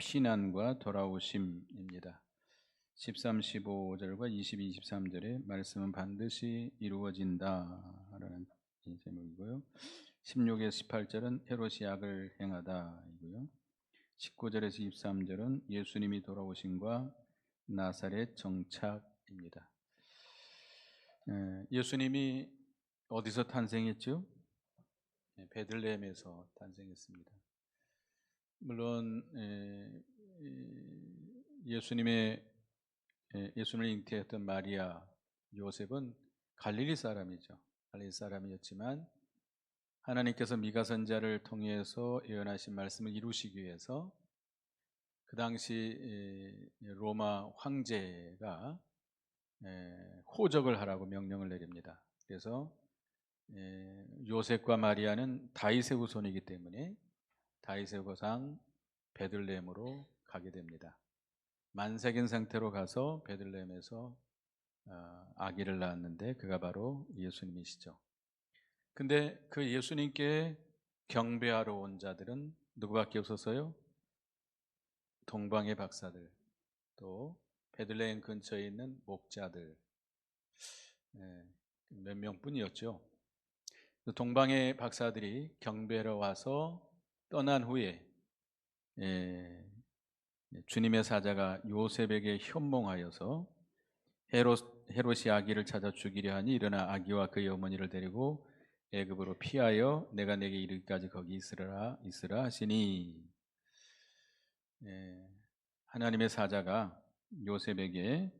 피난과 돌아오심입니다. 13, 15절과 22, 23절의 말씀은 반드시 이루어진다라는 제목이고요. 16에서 18절은 헤롯이 악을 행하다이고요. 19절에서 23절은 예수님이 돌아오심과 나사렛 정착입니다. 예수님이 어디서 탄생했죠? 베들레헴에서 탄생했습니다. 물론 예수님을 잉태했던 마리아, 요셉은 갈릴리 사람이죠. 갈릴리 사람이었지만 하나님께서 미가 선지자를 통해서 예언하신 말씀을 이루시기 위해서 그 당시 로마 황제가 호적을 하라고 명령을 내립니다. 그래서 요셉과 마리아는 다윗의 후손이기 때문에 다윗의 고장 베들레헴으로 가게 됩니다. 만삭인 상태로 가서 베들레헴에서 아기를 낳았는데 그가 바로 예수님이시죠. 근데 그 예수님께 경배하러 온 자들은 누구밖에 없었어요? 동방의 박사들, 또 베들레헴 근처에 있는 목자들 몇 명뿐이었죠. 동방의 박사들이 경배하러 와서 떠난 후에 주님의 사자가 요셉에게 현몽하여서 헤롯이 아기를 찾아 죽이려 하니 일어나 아기와 그의 어머니를 데리고 애굽으로 피하여 내가 내게 이르기까지 거기 있으라 하시니, 하나님의 사자가 요셉에게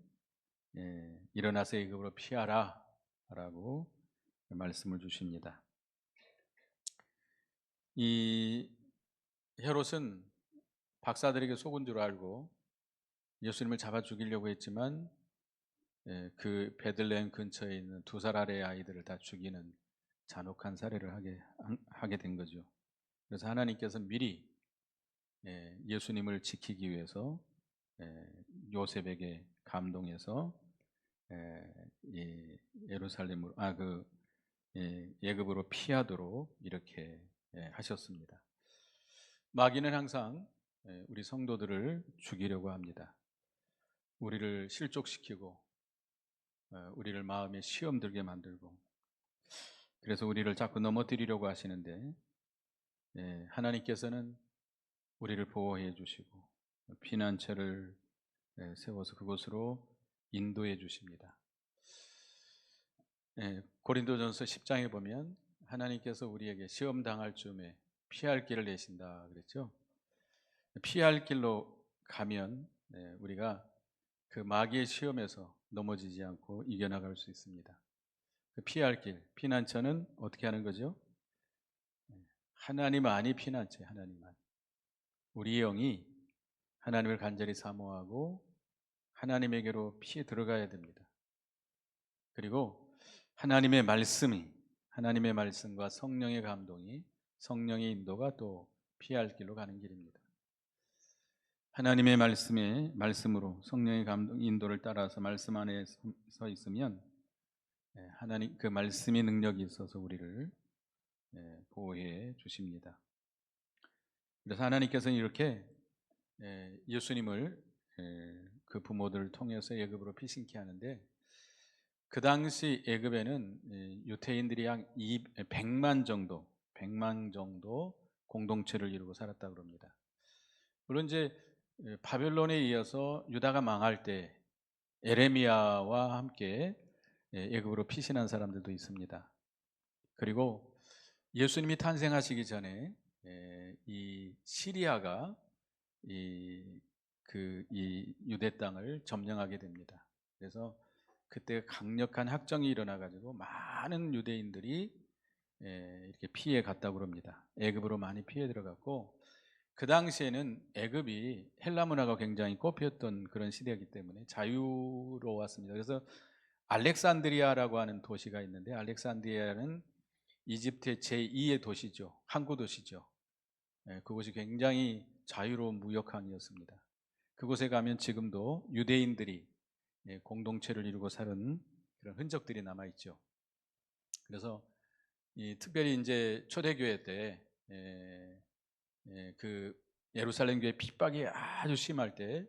일어나서 애굽으로 피하라 라고 말씀을 주십니다. 이 헤롯은 박사들에게 속은 줄 알고 예수님을 잡아 죽이려고 했지만 그 베들레헴 근처에 있는 2살 아래의 아이들을 다 죽이는 잔혹한 살해를 하게 된 거죠. 그래서 하나님께서 미리 예수님을 지키기 위해서 요셉에게 감동해서 예루살렘으로 애굽으로 피하도록 이렇게 하셨습니다. 마귀는 항상 우리 성도들을 죽이려고 합니다. 우리를 실족시키고 우리를 마음에 시험 들게 만들고, 그래서 우리를 자꾸 넘어뜨리려고 하시는데 하나님께서는 우리를 보호해 주시고 피난처를 세워서 그곳으로 인도해 주십니다. 고린도전서 10장에 보면 하나님께서 우리에게 시험 당할 즈음에 피할 길을 내신다 그랬죠. 피할 길로 가면 우리가 그 마귀의 시험에서 넘어지지 않고 이겨나갈 수 있습니다. 그 피할 길, 피난처는 어떻게 하는 거죠? 하나님 안이 피난처예요. 하나님만. 우리 영이 하나님을 간절히 사모하고 하나님에게로 피해 들어가야 됩니다. 그리고 하나님의 말씀과 성령의 감동이, 성령의 인도가 또 피할 길로 가는 길입니다. 하나님의 말씀으로 성령의 감동, 인도를 따라서 말씀 안에 서 있으면 하나님 그 말씀의 능력이 있어서 우리를 보호해 주십니다. 그래서 하나님께서는 이렇게 예수님을 그 부모들을 통해서 애굽으로 피신케 하는데, 그 당시 애굽에는 유태인들이 약 100만 정도 공동체를 이루고 살았다고 합니다. 물론 이제 바벨론에 이어서 유다가 망할 때 에레미야와 함께 애굽으로 피신한 사람들도 있습니다. 그리고 예수님이 탄생하시기 전에 이 시리아가 이 유대 땅을 점령하게 됩니다. 그래서 그때 강력한 학정이 일어나가지고 많은 유대인들이 이렇게 피해 갔다고 합니다. 애굽으로 많이 피해 들어갔고, 그 당시에는 애굽이 헬라 문화가 굉장히 꽃피었던 그런 시대이기 때문에 자유로웠습니다. 그래서 알렉산드리아라고 하는 도시가 있는데, 알렉산드리아는 이집트의 제2의 도시죠. 항구 도시죠. 그곳이 굉장히 자유로운 무역항이었습니다. 그곳에 가면 지금도 유대인들이 공동체를 이루고 사는 그런 흔적들이 남아 있죠. 그래서 특별히 이제 초대교회 때 그 예루살렘 교회 핍박이 아주 심할 때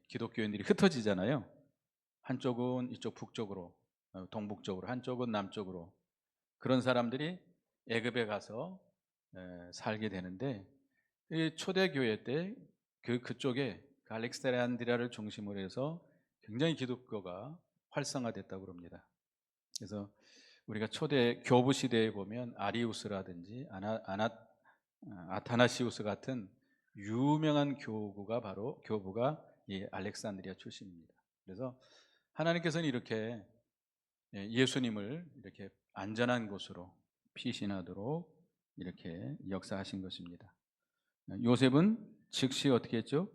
기독교인들이 흩어지잖아요. 한쪽은 이쪽 북쪽으로, 동북쪽으로, 한쪽은 남쪽으로. 그런 사람들이 애굽에 가서 살게 되는데, 이 초대교회 때 그쪽에 알렉산드리아를 중심으로 해서 굉장히 기독교가 활성화됐다고 합니다. 그래서 우리가 초대 교부 시대에 보면 아리우스라든지 아타나시우스 같은 유명한 교부가 이 알렉산드리아 출신입니다. 그래서 하나님께서는 이렇게 예수님을 이렇게 안전한 곳으로 피신하도록 이렇게 역사하신 것입니다. 요셉은 즉시 어떻게 했죠?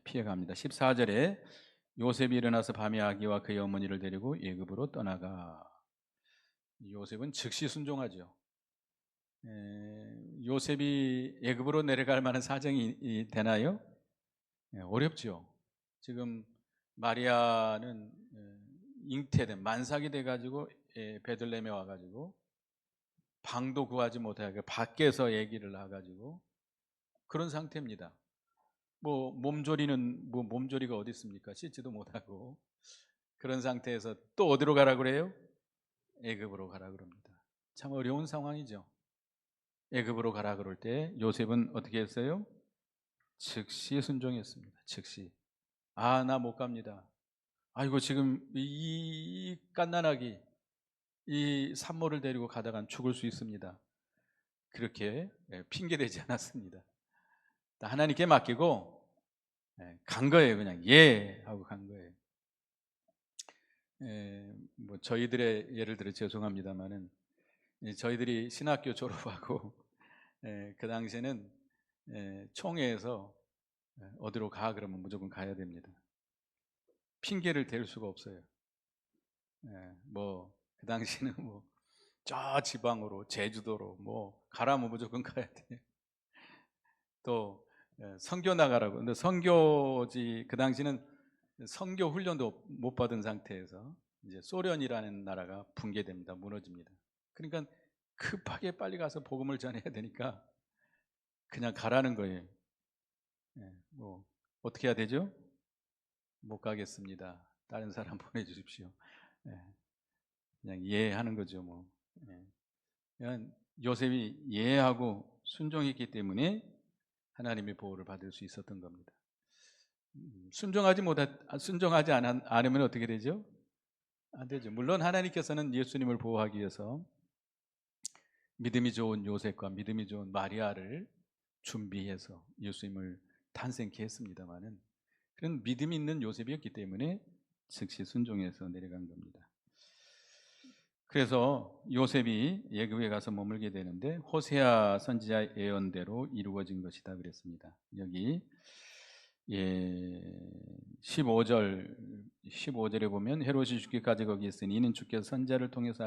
피해갑니다. 14절에 요셉이 일어나서 밤에 아기와 그의 어머니를 데리고 애굽으로 떠나가. 요셉은 즉시 순종하죠. 요셉이 애굽으로 내려갈 만한 사정이 되나요? 어렵죠. 지금 마리아는 잉태된 만삭이 돼가지고 베들레헴에 와가지고 방도 구하지 못하게 밖에서 아기를 낳아가지고 그런 상태입니다. 뭐 몸조리가 어디 있습니까? 씻지도 못하고 그런 상태에서 또 어디로 가라 그래요? 애굽으로 가라 그럽니다. 참 어려운 상황이죠. 애굽으로 가라 그럴 때 요셉은 어떻게 했어요? 즉시 순종했습니다. 즉시. 나 못 갑니다. 아이고 지금 이 갓난아기 이 산모를 데리고 가다간 죽을 수 있습니다. 그렇게 핑계대지 않았습니다. 하나님께 맡기고 간 거예요. 그냥 하고 간 거예요. 뭐 저희들의 예를 들어 죄송합니다만은 저희들이 신학교 졸업하고 그 당시에는 총회에서 어디로 가 그러면 무조건 가야 됩니다. 핑계를 댈 수가 없어요. 뭐 그 당시는 뭐 저 지방으로 제주도로 뭐 가라면 무조건 가야 돼. 또 선교 나가라고. 근데 선교지 그 당시는 선교 훈련도 못 받은 상태에서 이제 소련이라는 나라가 붕괴됩니다. 무너집니다. 그러니까 급하게 빨리 가서 복음을 전해야 되니까 그냥 가라는 거예요. 뭐 어떻게 해야 되죠? 못 가겠습니다. 다른 사람 보내주십시오. 그냥 이해하는 거죠. 뭐 그냥 요셉이 이해하고 순종했기 때문에 하나님의 보호를 받을 수 있었던 겁니다. 순종하지 않으면 어떻게 되죠? 안 되죠. 물론 하나님께서는 예수님을 보호하기 위해서 믿음이 좋은 요셉과 믿음이 좋은 마리아를 준비해서 예수님을 탄생케 했습니다만은 그런 믿음이 있는 요셉이었기 때문에 즉시 순종해서 내려간 겁니다. 그래서 요셉이 애굽에 가서 머물게 되는데 호세아 선지자 예언대로 이루어진 것이다 그랬습니다. 여기 15절에 보면 헤롯이 죽기까지 거기 있으니 이는 주께서 선지자를 통해서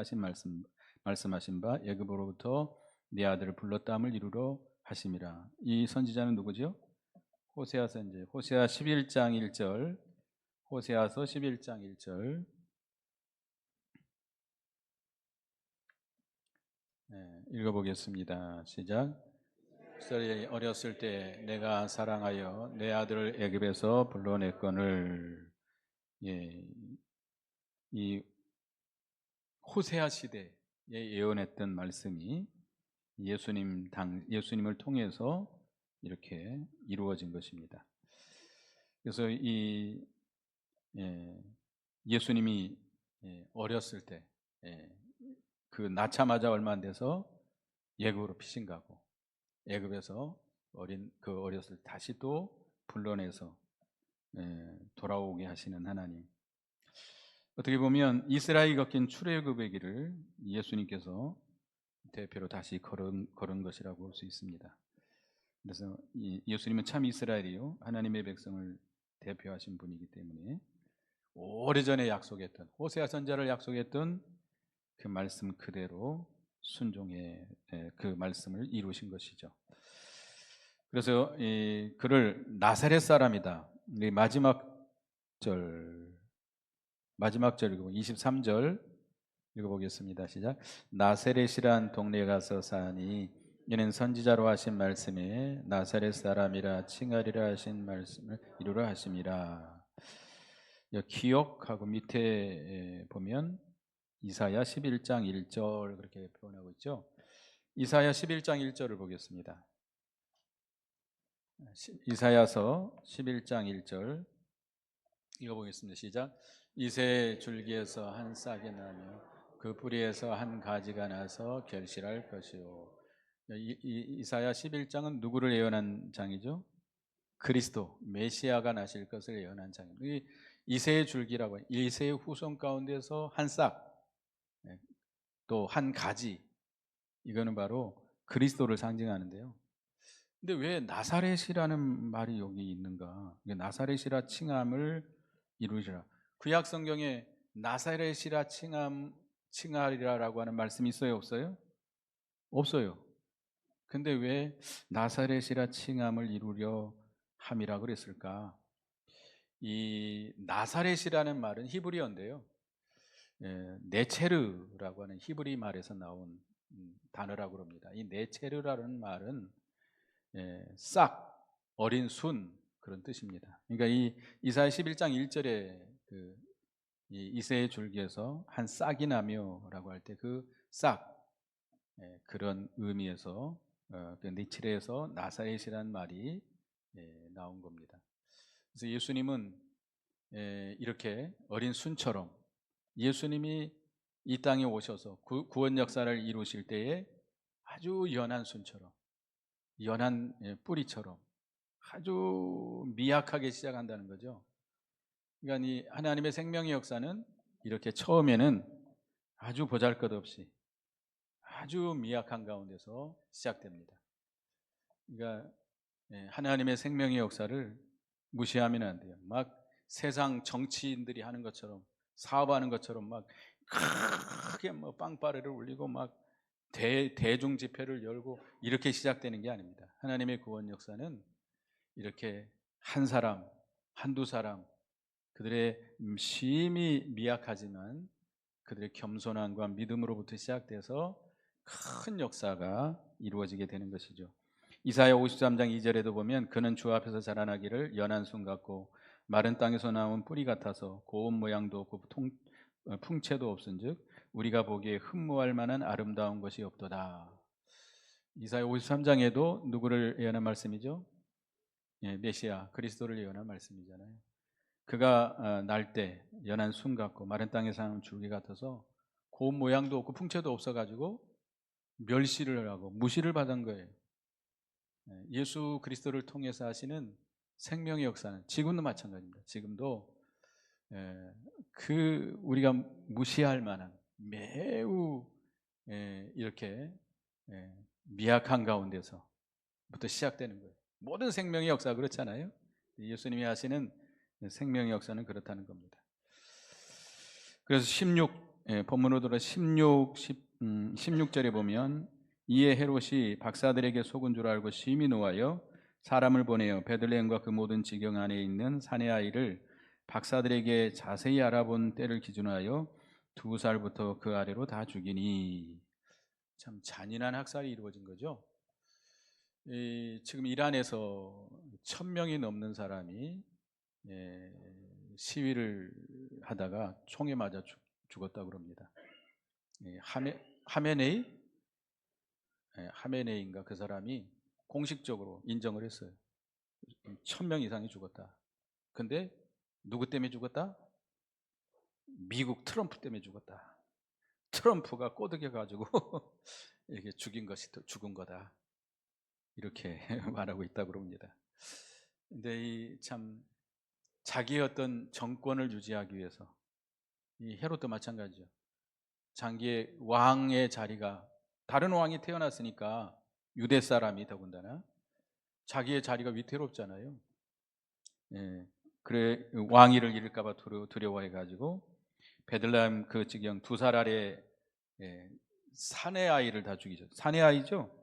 말씀하신 바 애굽으로부터 내 아들을 불렀다함을 이루러 하심이라. 이 선지자는 누구죠? 호세아 선지. 호세아 11장 1절. 호세아서 11장 1절. 읽어보겠습니다. 시작. 이스라엘이 어렸을 때 내가 사랑하여 내 아들을 애굽에서 불러냈거늘. 이 호세아 시대에 예언했던 말씀이 예수님을 통해서 이렇게 이루어진 것입니다. 그래서 예수님이 어렸을 때 그 낳자마자 얼마 안 돼서 애굽으로 피신 가고 애굽에서 어렸을 때 다시 또 불러내서 돌아오게 하시는 하나님. 어떻게 보면 이스라엘이 겪인 출애굽의 길을 예수님께서 대표로 다시 걸은 것이라고 볼 수 있습니다. 그래서 예수님은 참 이스라엘이요 하나님의 백성을 대표하신 분이기 때문에 오래전에 약속했던 호세아 선지자를 약속했던 그 말씀 그대로 순종의 그 말씀을 이루신 것이죠. 그래서 그를 나사렛 사람이다. 마지막 절이고 23절 읽어보겠습니다. 시작. 나사렛이란 동네에 가서 사니 이는 선지자로 하신 말씀에 나사렛 사람이라 칭하리라 하신 말씀을 이루라 하심이라. 기억하고 밑에 보면 이사야 11장 1절 그렇게 표현하고 있죠. 이사야 11장 1절을 보겠습니다. 이사야서 11장 1절 읽어보겠습니다. 시작. 이새 줄기에서 한 싹이 나며 그 뿌리에서 한 가지가 나서 결실할 것이요. 이사야 11장은 누구를 예언한 장이죠? 그리스도 메시아가 나실 것을 예언한 장입니다. 이 이새의 줄기라고 이새의 후손 가운데서 한 싹, 또 한 가지, 이거는 바로 그리스도를 상징하는데요. 근데 왜 나사렛이라는 말이 여기 있는가? 나사렛이라 칭함을 이루리라. 구약 성경에 나사렛이라 칭하리라라고 하는 말씀이 있어요, 없어요? 없어요. 근데 왜 나사렛이라 칭함을 이루려 함이라 그랬을까? 이 나사렛이라는 말은 히브리어인데요. 네체르라고 하는 히브리 말에서 나온 단어라고 합니다. 이 네체르라는 말은 싹, 어린 순 그런 뜻입니다. 그러니까 이 이사야 11장 1절에 이 이새의 줄기에서 한 싹이 나며라고 할 때 그 싹, 그런 의미에서 그 니치레에서 나사렛이라는 말이 나온 겁니다. 그래서 예수님은 이렇게 어린 순처럼 예수님이 이 땅에 오셔서 구원 역사를 이루실 때에 아주 연한 순처럼, 연한 뿌리처럼 아주 미약하게 시작한다는 거죠. 그러니까 이 하나님의 생명의 역사는 이렇게 처음에는 아주 보잘것없이 아주 미약한 가운데서 시작됩니다. 그러니까 하나님의 생명의 역사를 무시하면 안 돼요. 막 세상 정치인들이 하는 것처럼, 사업하는 것처럼 막 크게 뭐 빵빠레를 울리고 막 대중 집회를 열고 이렇게 시작되는 게 아닙니다. 하나님의 구원 역사는 이렇게 한 사람, 한두 사람, 그들의 심히 미약하지만 그들의 겸손함과 믿음으로부터 시작돼서 큰 역사가 이루어지게 되는 것이죠. 이사야 53장 2절에도 보면 그는 주 앞에서 자라나기를 연한 순 같고 마른 땅에서 나온 뿌리 같아서 고운 모양도 없고 풍채도 없은즉 우리가 보기에 흠모할 만한 아름다운 것이 없도다. 이사야 53장에도 누구를 예언한 말씀이죠? 메시아 그리스도를 예언한 말씀이잖아요. 그가 날 때 연한 순 같고 마른 땅에 사는 줄기 같아서 고운 모양도 없고 풍채도 없어가지고 멸시를 하고 무시를 받은 거예요. 예수 그리스도를 통해서 하시는 생명의 역사는 지금도 마찬가지입니다. 지금도 그 우리가 무시할 만한 매우 이렇게 미약한 가운데서부터 시작되는 거예요. 모든 생명의 역사 그렇잖아요. 예수님이 하시는 생명의 역사는 그렇다는 겁니다. 그래서 본문으로 들어 16절에 보면 이에 헤롯이 박사들에게 속은 줄 알고 심히 노하여 사람을 보내어 베들레헴과 그 모든 지경 안에 있는 사내 아이를 박사들에게 자세히 알아본 때를 기준하여 2살부터 그 아래로 다 죽이니. 참 잔인한 학살이 이루어진 거죠. 지금 이란에서 1000명이 넘는 사람이 시위를 하다가 총에 맞아 죽었다고 합니다. 하메네이인가 그 사람이 공식적으로 인정을 했어요. 1000명 이상이 죽었다. 근데 누구 때문에 죽었다? 미국 트럼프 때문에 죽었다. 트럼프가 꼬드겨가지고 이렇게 죽은 거다. 이렇게 말하고 있다고 합니다. 근데 참 자기의 어떤 정권을 유지하기 위해서 이 헤롯도 마찬가지죠. 장기의 왕의 자리가 다른 왕이 태어났으니까 유대 사람이 더군다나 자기의 자리가 위태롭잖아요. 그래 왕위를 잃을까봐 두려워해가지고 베들레헴 그 지경 2살 아래 사내 아이를 다 죽이죠. 사내 아이죠.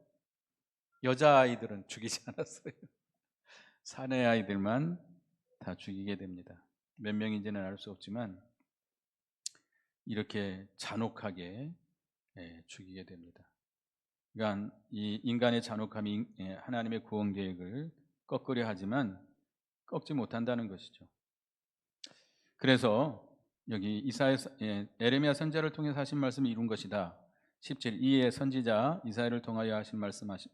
여자 아이들은 죽이지 않았어요. 사내 아이들만 다 죽이게 됩니다. 몇 명인지는 알 수 없지만 이렇게 잔혹하게 죽이게 됩니다. 그러니까 이 인간의 잔혹함이 하나님의 구원 계획을 꺾으려 하지만 꺾지 못한다는 것이죠. 그래서 여기 에레미야 선지자를 통해서 하신 말씀이 이룬 것이다. 17 이에 선지자 이사야를 통하여 하신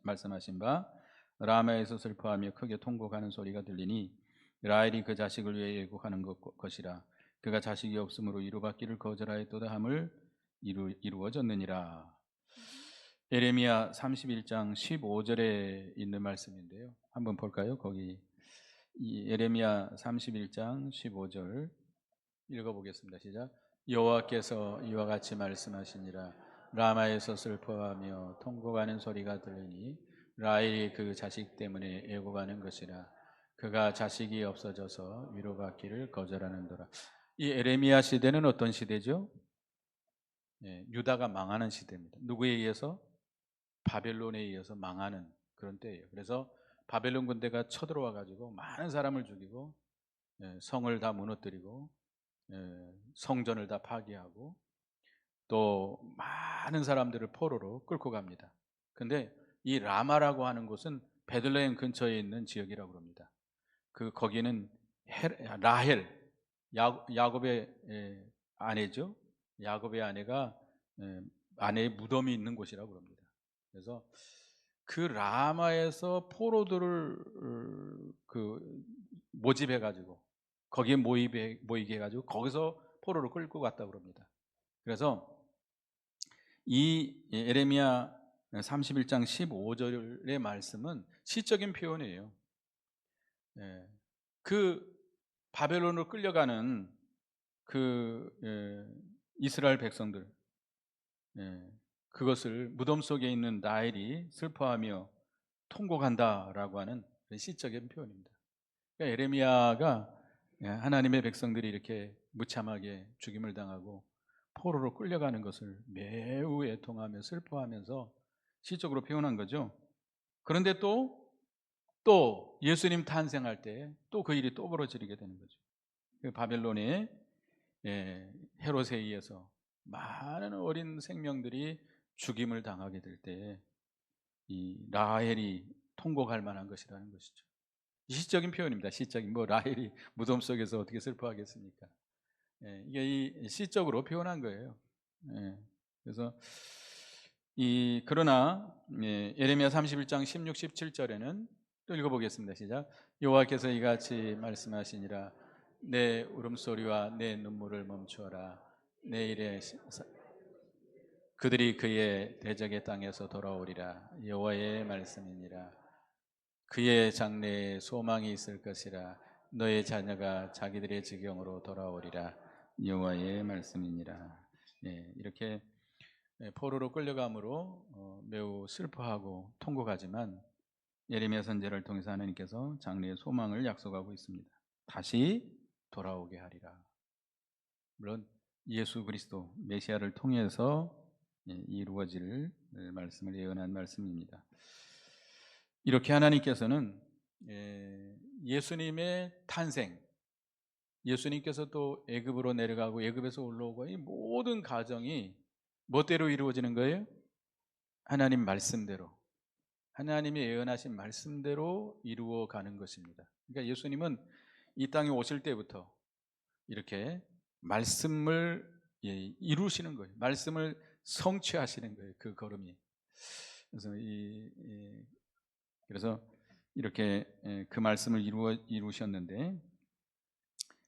말씀하신 바 라마에서 슬퍼하며 크게 통곡하는 소리가 들리니 라헬이 그 자식을 위해 예고하는 것이라. 그가 자식이 없으므로 이루받기를 거절하였도다 함을 이루어졌느니라. 에레미야 31장 15절에 있는 말씀인데요. 한번 볼까요? 거기 이 에레미야 31장 15절 읽어보겠습니다. 시작. 여호와께서 이와 같이 말씀하시니라. 라마에서 슬퍼하며 통곡하는 소리가 들리니 라헬이 그 자식 때문에 애곡하는 것이라. 그가 자식이 없어져서 위로받기를 거절하는도라. 이 에레미야 시대는 어떤 시대죠? 유다가 망하는 시대입니다. 누구에 의해서? 바벨론에 의해서 망하는 그런 때예요. 그래서 바벨론 군대가 쳐들어와 가지고 많은 사람을 죽이고 성을 다 무너뜨리고 성전을 다 파괴하고 또 많은 사람들을 포로로 끌고 갑니다. 근데 이 라마라고 하는 곳은 베들레헴 근처에 있는 지역이라고 합니다. 거기는 라헬 야곱의 아내죠. 야곱의 아내가 아내의 무덤이 있는 곳이라고 합니다. 그래서 그 라마에서 포로들을 모집해 가지고 거기에 모이게 해가지고 거기서 포로를 끌고 갔다고 합니다. 그래서 이 에레미야 31장 15절의 말씀은 시적인 표현이에요. 그 바벨론으로 끌려가는 이스라엘 백성들, 그것을 무덤 속에 있는 라헬이 슬퍼하며 통곡한다라고 하는 시적인 표현입니다. 그러니까 에레미야가 하나님의 백성들이 이렇게 무참하게 죽임을 당하고 포로로 끌려가는 것을 매우 애통하며 슬퍼하면서 시적으로 표현한 거죠. 그런데 또 예수님 탄생할 때 또 그 일이 또 벌어지게 되는 거죠. 바벨론의 헤롯에 의해서 많은 어린 생명들이 죽임을 당하게 될 때 이 라헬이 통곡할 만한 것이라는 것이죠. 시적인 표현입니다. 시적인 라헬이 무덤 속에서 어떻게 슬퍼하겠습니까? 이게 이 시적으로 표현한 거예요. 그래서 그러나 예레미야 31장 16, 17절에는 또 읽어보겠습니다. 시작. 여호와께서 이같이 말씀하시니라. 내 울음소리와 내 눈물을 멈추어라. 내일에 그들이 그의 대적의 땅에서 돌아오리라. 여호와의 말씀이니라. 그의 장래에 소망이 있을 것이라. 너의 자녀가 자기들의 지경으로 돌아오리라. 여호와의 말씀이니라. 이렇게 포로로 끌려감으로 매우 슬퍼하고 통곡하지만 예레미야 선지자를 통해서 하나님께서 장래의 소망을 약속하고 있습니다. 다시 돌아오게 하리라. 물론 예수 그리스도 메시아를 통해서 이루어질 말씀을 예언한 말씀입니다. 이렇게 하나님께서는 예수님의 탄생, 예수님께서 또 애굽으로 내려가고 애굽에서 올라오고 이 모든 과정이 뭐대로 이루어지는 거예요? 하나님 말씀대로, 하나님이 예언하신 말씀대로 이루어가는 것입니다. 그러니까 예수님은 이 땅에 오실 때부터 이렇게 말씀을 이루시는 거예요. 말씀을 성취하시는 거예요. 그 걸음이. 그래서 이렇게 그 말씀을 이루셨는데,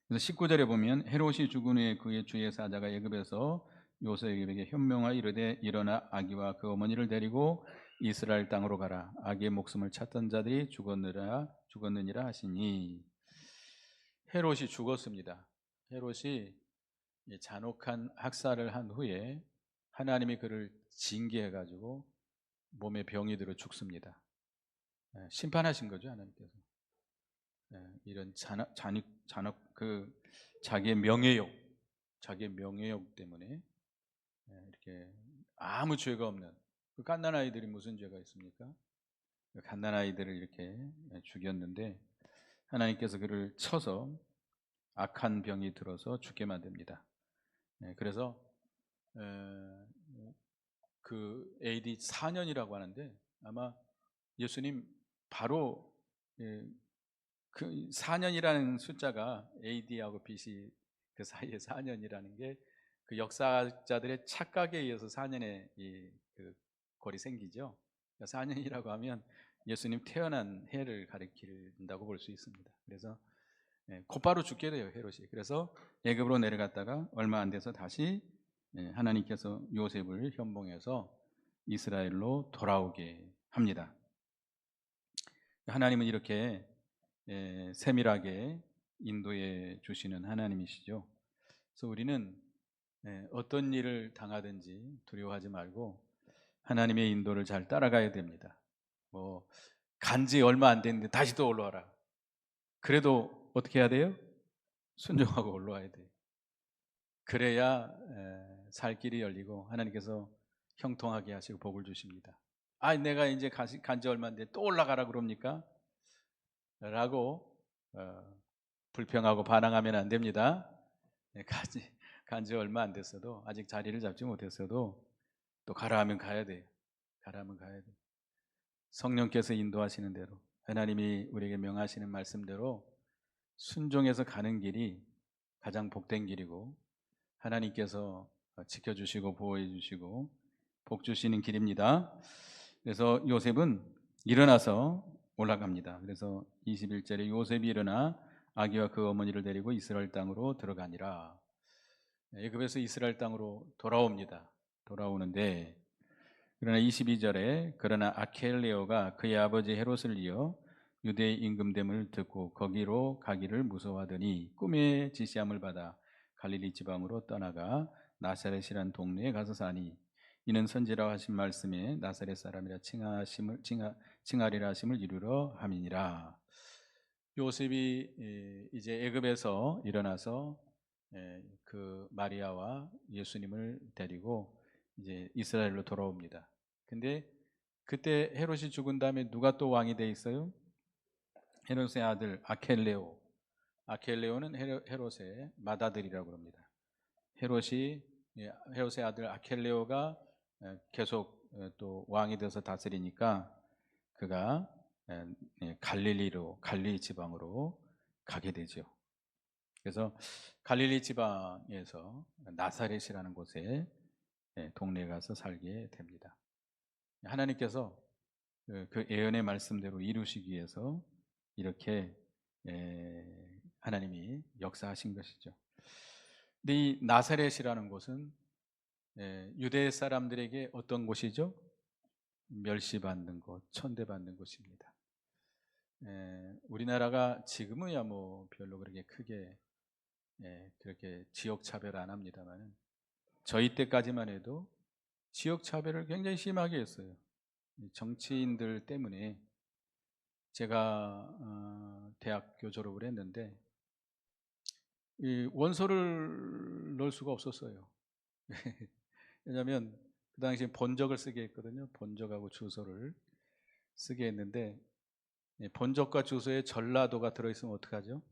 그래서 19절에 보면 헤롯이 죽은 후에 그의 주의 사자가 애굽에서 요셉에게 현명하 이르되 일어나 아기와 그 어머니를 데리고 이스라엘 땅으로 가라. 아기의 목숨을 찾던 자들이 죽었느니라 하시니, 헤롯이 죽었습니다. 헤롯이 잔혹한 학살을 한 후에 하나님이 그를 징계해 가지고 몸에 병이 들어 죽습니다. 심판하신 거죠, 하나님께서. 이런 자기의 명예욕 때문에 이렇게 아무 죄가 없는 그 갓난 아이들이 무슨 죄가 있습니까? 갓난 아이들을 이렇게 죽였는데 하나님께서 그를 쳐서 악한 병이 들어서 죽게 만듭니다. 그래서 그 AD 4년이라고 하는데 아마 예수님 바로 그 4년이라는 숫자가 AD하고 BC 그 사이에 4년이라는 게 그 역사자들의 착각에 의해서 4년의 그 골이 생기죠. 4년이라고 하면 예수님 태어난 해를 가리킨다고 볼 수 있습니다. 그래서 곧바로 죽게 돼요, 헤롯이. 그래서 애굽으로 내려갔다가 얼마 안 돼서 다시 하나님께서 요셉을 현봉해서 이스라엘로 돌아오게 합니다. 하나님은 이렇게 세밀하게 인도해 주시는 하나님이시죠. 그래서 우리는 어떤 일을 당하든지 두려워하지 말고 하나님의 인도를 잘 따라가야 됩니다. 뭐 간지 얼마 안 됐는데 다시 또 올라와라. 그래도 어떻게 해야 돼요? 순종하고 올라와야 돼요. 그래야 살 길이 열리고 하나님께서 형통하게 하시고 복을 주십니다. 아, 내가 이제 간지 얼마 안 됐는데 또 올라가라 그럽니까? 라고 불평하고 반항하면 안 됩니다. 간지 얼마 안 됐어도 아직 자리를 잡지 못했어도 또 가라 하면 가야 돼요. 가라 하면 가야 돼요. 성령께서 인도하시는 대로 하나님이 우리에게 명하시는 말씀대로 순종해서 가는 길이 가장 복된 길이고 하나님께서 지켜주시고 보호해 주시고 복 주시는 길입니다. 그래서 요셉은 일어나서 올라갑니다. 그래서 21절에 요셉이 일어나 아기와 그 어머니를 데리고 이스라엘 땅으로 들어가니라. 애굽에서 이스라엘 땅으로 돌아옵니다. 돌아오는데 그러나 22절에 그러나 아켈레오가 그의 아버지 헤롯을 이어 유대의 임금됨을 듣고 거기로 가기를 무서워하더니 꿈에 지시함을 받아 갈릴리 지방으로 떠나가 나사렛이란 동네에 가서 사니 이는 선지라고 하신 말씀에 나사렛 사람이라 칭하리라 하심을 이루러 함이니라. 요셉이 이제 애굽에서 일어나서 그 마리아와 예수님을 데리고 이제 이스라엘로 돌아옵니다. 근데 그때 헤롯이 죽은 다음에 누가 또 왕이 돼 있어요? 헤롯의 아들 아켈레오. 아켈레오는 헤롯의 맏아들이라고 합니다. 헤롯의 아들 아켈레오가 계속 또 왕이 돼서 다스리니까 그가 갈릴리 지방으로 가게 되죠. 그래서 갈릴리 지방에서 나사렛이라는 곳에 동네에 가서 살게 됩니다. 하나님께서 그 예언의 말씀대로 이루시기 위해서 이렇게 하나님이 역사하신 것이죠. 근데 이 나사렛이라는 곳은 유대 사람들에게 어떤 곳이죠? 멸시받는 곳, 천대받는 곳입니다. 우리나라가 지금은야 뭐 별로 그렇게 크게 그렇게 지역 차별 안 합니다만 저희 때까지만 해도 지역 차별을 굉장히 심하게 했어요. 정치인들 때문에 제가 대학교 졸업을 했는데 이 원서를 넣을 수가 없었어요. 왜냐하면 그 당시에 번적을 쓰게 했거든요. 번적하고 주소를 쓰게 했는데 번적과 주소에 전라도가 들어있으면 어떡하죠?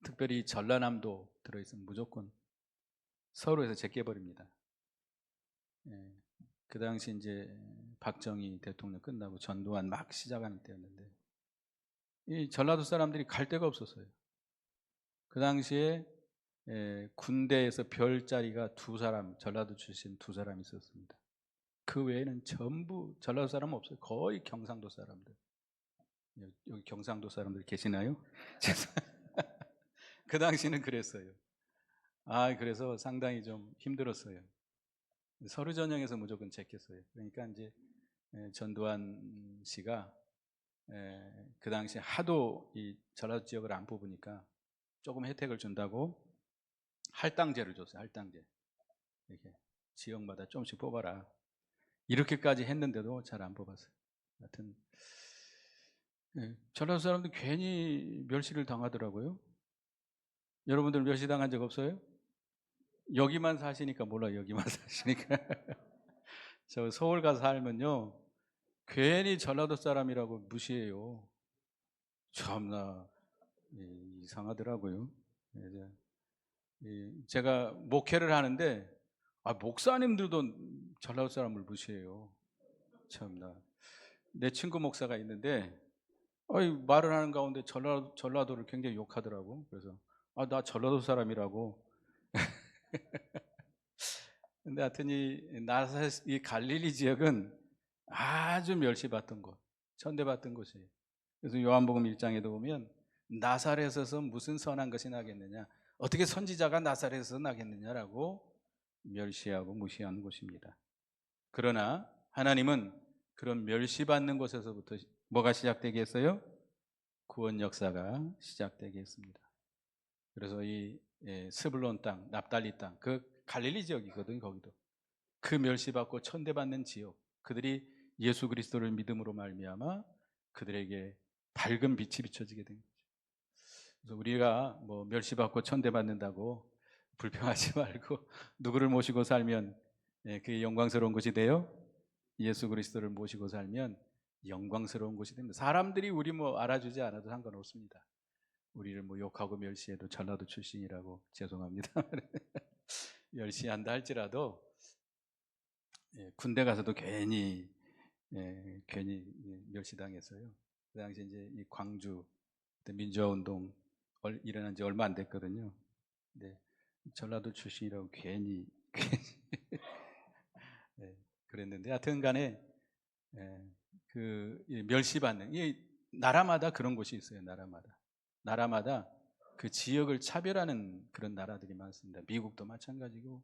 특별히 전라남도 들어있으면 무조건 서울에서 제껴버립니다. 그 당시 이제 박정희 대통령 끝나고 전두환 막 시작하는 때였는데 이 전라도 사람들이 갈 데가 없었어요. 그 당시에 군대에서 별자리가 2사람, 전라도 출신 2사람 있었습니다. 그 외에는 전부 전라도 사람은 없어요. 거의 경상도 사람들. 여기 경상도 사람들 계시나요? 그 당시는 그랬어요. 그래서 상당히 좀 힘들었어요. 서류 전형에서 무조건 제꼈어요. 그러니까 이제 전두환 씨가 그 당시에 하도 이 전라도 지역을 안 뽑으니까 조금 혜택을 준다고 할당제를 줬어요. 할당제. 이렇게 지역마다 조금씩 뽑아라. 이렇게까지 했는데도 잘 안 뽑았어요. 하여튼 전라도 사람들 괜히 멸시를 당하더라고요. 여러분들 멸시당한 적 없어요? 여기만 사시니까 몰라요. 여기만 사시니까. 저 서울 가서 살면요 괜히 전라도 사람이라고 무시해요. 참나 이상하더라고요. 제가 목회를 하는데 목사님들도 전라도 사람을 무시해요. 참나. 내 친구 목사가 있는데 말을 하는 가운데 전라도를 굉장히 욕하더라고. 그래서 나 전라도 사람이라고. 근데 하여튼 이 갈릴리 지역은 아주 멸시받던 곳, 천대받던 곳이에요. 그래서 요한복음 1장에도 보면 나사렛에서 무슨 선한 것이 나겠느냐, 어떻게 선지자가 나사렛에서 나겠느냐라고 멸시하고 무시하는 곳입니다. 그러나 하나님은 그런 멸시받는 곳에서부터 뭐가 시작되게 했어요? 구원 역사가 시작되게 했습니다. 그래서 이 스불론 땅, 납달리 땅, 그 갈릴리 지역이거든요. 거기도 그 멸시받고 천대받는 지역, 그들이 예수 그리스도를 믿음으로 말미암아 그들에게 밝은 빛이 비춰지게 된 거죠. 그래서 우리가 뭐 멸시받고 천대받는다고 불평하지 말고 누구를 모시고 살면 그게 영광스러운 것이 돼요? 예수 그리스도를 모시고 살면 영광스러운 것이 됩니다. 사람들이 우리 뭐 알아주지 않아도 상관없습니다. 우리를 뭐 욕하고 멸시해도 전라도 출신이라고 죄송합니다. 멸시한다 할지라도 군대 가서도 괜히 멸시당했어요. 그 당시 이제 이 광주 민주화 운동 일어난 지 얼마 안 됐거든요. 근데 전라도 출신이라고 괜히 그랬는데 하여튼간에 그 멸시받는 나라마다 그런 곳이 있어요. 나라마다 그 지역을 차별하는 그런 나라들이 많습니다. 미국도 마찬가지고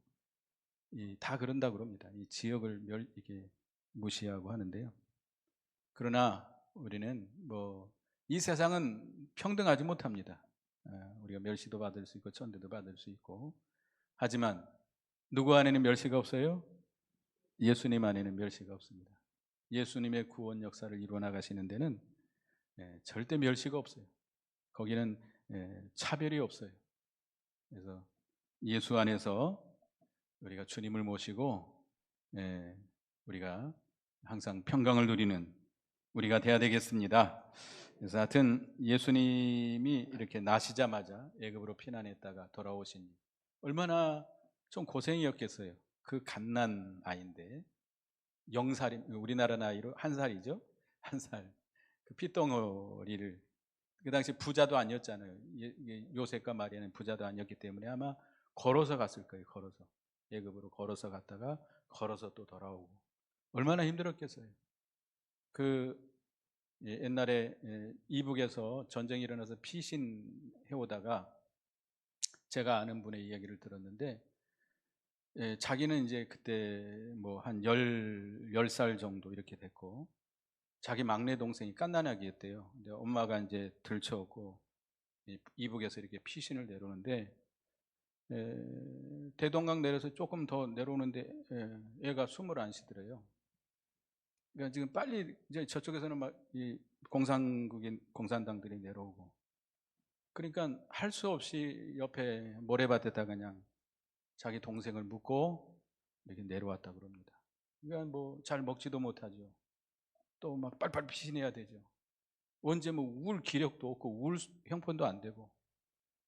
다 그런다 그럽니다. 이 지역을 이렇게 무시하고 하는데요. 그러나 우리는 이 세상은 평등하지 못합니다. 우리가 멸시도 받을 수 있고 천대도 받을 수 있고, 하지만 누구 안에는 멸시가 없어요? 예수님 안에는 멸시가 없습니다. 예수님의 구원 역사를 이루어 나가시는 데는 절대 멸시가 없어요. 거기는 차별이 없어요. 그래서 예수 안에서 우리가 주님을 모시고 우리가 항상 평강을 누리는 우리가 돼야 되겠습니다. 그래서 하여튼 예수님이 이렇게 나시자마자 애굽으로 피난했다가 돌아오신 얼마나 좀 고생이었겠어요. 그 갓난 아이인데 0살이 우리나라 나이로 1살이죠. 1살. 그 핏덩어리를 그 당시 부자도 아니었잖아요. 요셉과 마리아는 부자도 아니었기 때문에 아마 걸어서 갔을 거예요. 걸어서 애굽으로 걸어서 갔다가 걸어서 또 돌아오고 얼마나 힘들었겠어요. 옛날에 이북에서 전쟁이 일어나서 피신해 오다가 제가 아는 분의 이야기를 들었는데 자기는 이제 그때 뭐 한 10살 정도 이렇게 됐고 자기 막내 동생이 갓난아기였대요. 근데 엄마가 이제 들쳐오고 이북에서 이렇게 피신을 내려오는데 대동강 내려서 조금 더 내려오는데 애가 숨을 안 쉬더래요. 그러니까 지금 빨리 이제 저쪽에서는 막 이 공산당들이 내려오고 그러니까 할 수 없이 옆에 모래밭에다가 그냥 자기 동생을 묻고 이렇게 내려왔다 그럽니다. 그러니까 뭐 잘 먹지도 못하죠. 또 막 빨빨 피신해야 되죠. 언제 뭐 울 기력도 없고 울 형편도 안 되고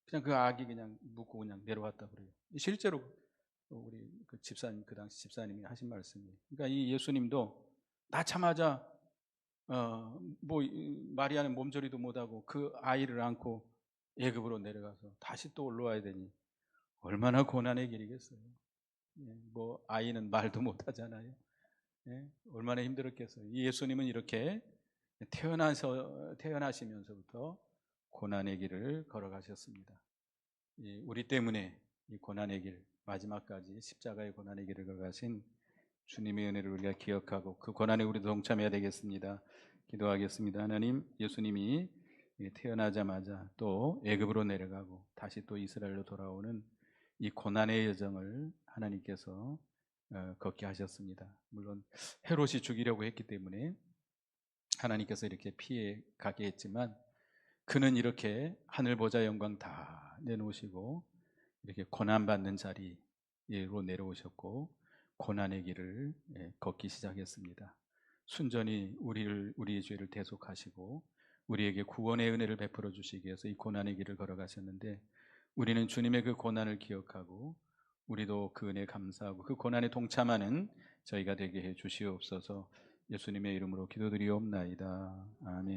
그냥 그 아기 그냥 묻고 그냥 내려왔다 그래요. 실제로 우리 그 집사님 그 당시 집사님이 하신 말씀이에요. 그러니까 이 예수님도 낳자마자 뭐 마리아는 몸조리도 못하고 그 아이를 안고 애굽으로 내려가서 다시 또 올라와야 되니 얼마나 고난의 길이겠어요. 뭐 아이는 말도 못하잖아요. 얼마나 힘들었겠어요. 이 예수님은 이렇게 태어나시면서부터 고난의 길을 걸어가셨습니다. 우리 때문에 이 고난의 길 마지막까지 십자가의 고난의 길을 걸어가신 주님의 은혜를 우리가 기억하고 그 고난에 우리도 동참해야 되겠습니다. 기도하겠습니다. 하나님, 예수님이 태어나자마자 또 애굽으로 내려가고 다시 또 이스라엘로 돌아오는 이 고난의 여정을 하나님께서 걷게 하셨습니다. 물론 헤롯이 죽이려고 했기 때문에 하나님께서 이렇게 피해 가게 했지만 그는 이렇게 하늘 보좌 영광 다 내놓으시고 이렇게 고난받는 자리로 내려오셨고 고난의 길을 걷기 시작했습니다. 순전히 우리의 죄를 대속하시고 우리에게 구원의 은혜를 베풀어 주시기 위해서 이 고난의 길을 걸어가셨는데 우리는 주님의 그 고난을 기억하고 우리도 그 은혜 감사하고 그 고난에 동참하는 저희가 되게 해 주시옵소서. 예수님의 이름으로 기도드리옵나이다. 아멘.